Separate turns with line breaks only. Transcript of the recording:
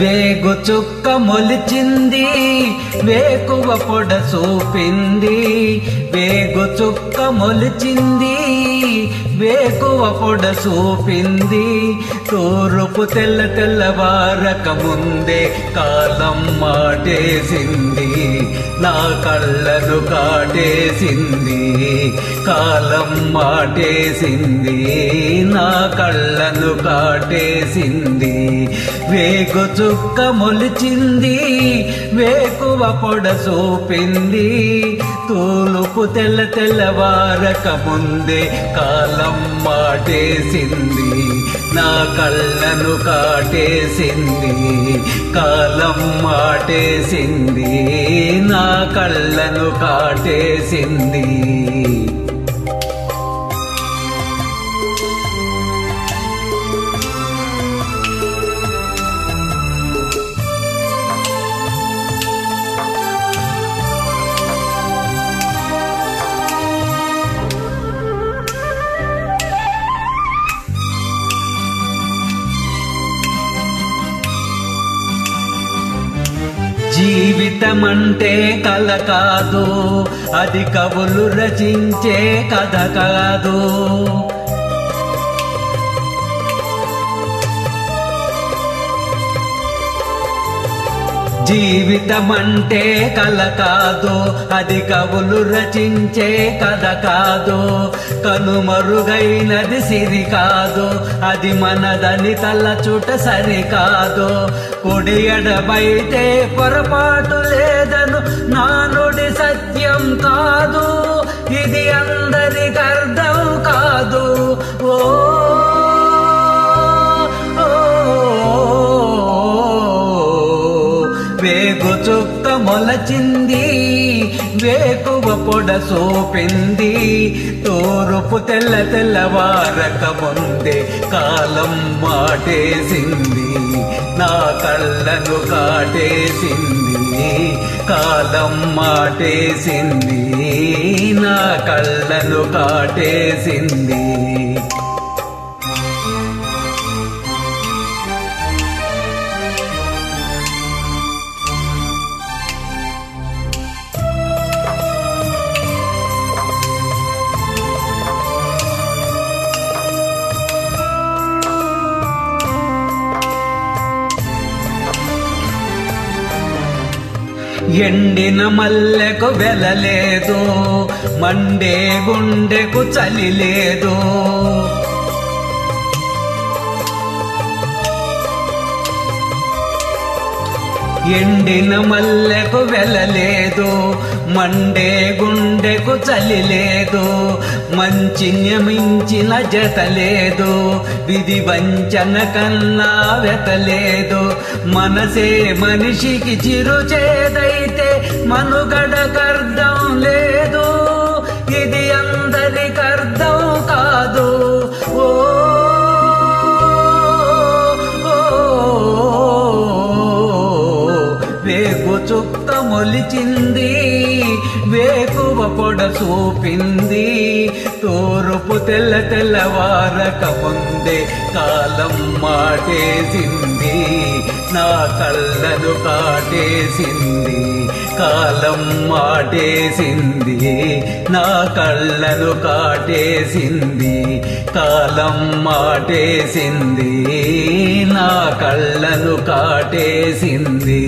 వేగు చుక్క మొలిచింది వేకువ పొడ చూపింది వేగు చుక్క మొలిచింది వేకువ పొడ చూపింది తూర్పు తెల్లవారక ముందే కాలం మాటేసింది నా కళ్ళను కాటేసింది కాలం మాటేసింది నా కళ్ళను కాటేసింది వేగు చుక్క మొలిచింది వేకువ పొడ చూపింది తూలుపు తెల్లవారక ముందే కాలం మాటేసింది నా కళ్ళను కాటేసింది కాలం మాటేసింది నా కళ్ళను కాటేసింది జీవితమంటే కల కాదు అది కవులు రచించే కథ కాదు జీవితమంటే కల కాదు అది కవులు రచించే కథ కాదు కనుమరుగైనది సిరి కాదు అది మనదని తలచుట సరికాదు కుడి ఎడబైతే పొరపాటు లేదను నానుడి సత్యం కాదు ఇది అందరికి అర్థం కాదు ఓ వేగు చుక్క మొలచింది వేకువ పొడ చూపింది తూర్పు తెల్లవారక ముందే కాలం మాటేసింది నా కళ్ళను కాటేసింది కాలం మాటేసింది నా కళ్ళను కాటేసింది ఎండిన మల్లెకు వెలలేదు మండే గుండెకు చలి లేదు ఎండిన మల్లెకు వెలలేదు మండే గుండెకు చలి లేదు మంచిని మించిన జత లేదు విధి వంచన కన్నా వెతలేదు మనసే మనిషికి చిరుచేదైతే మనుగడకర్థం లేదు ఇది అందరికి అర్థం కాదు ఓ వేగు చుక్క మొలిచింది వేకువ పొడ చూపింది తూర్పు తెల్లవారక ముందే కాలం మాటేసింది నా కళ్ళను కాటేసింది కాలం మాటేసింది నా కళ్ళను కాటేసింది కాలం మాటేసింది నా కళ్ళను కాటేసింది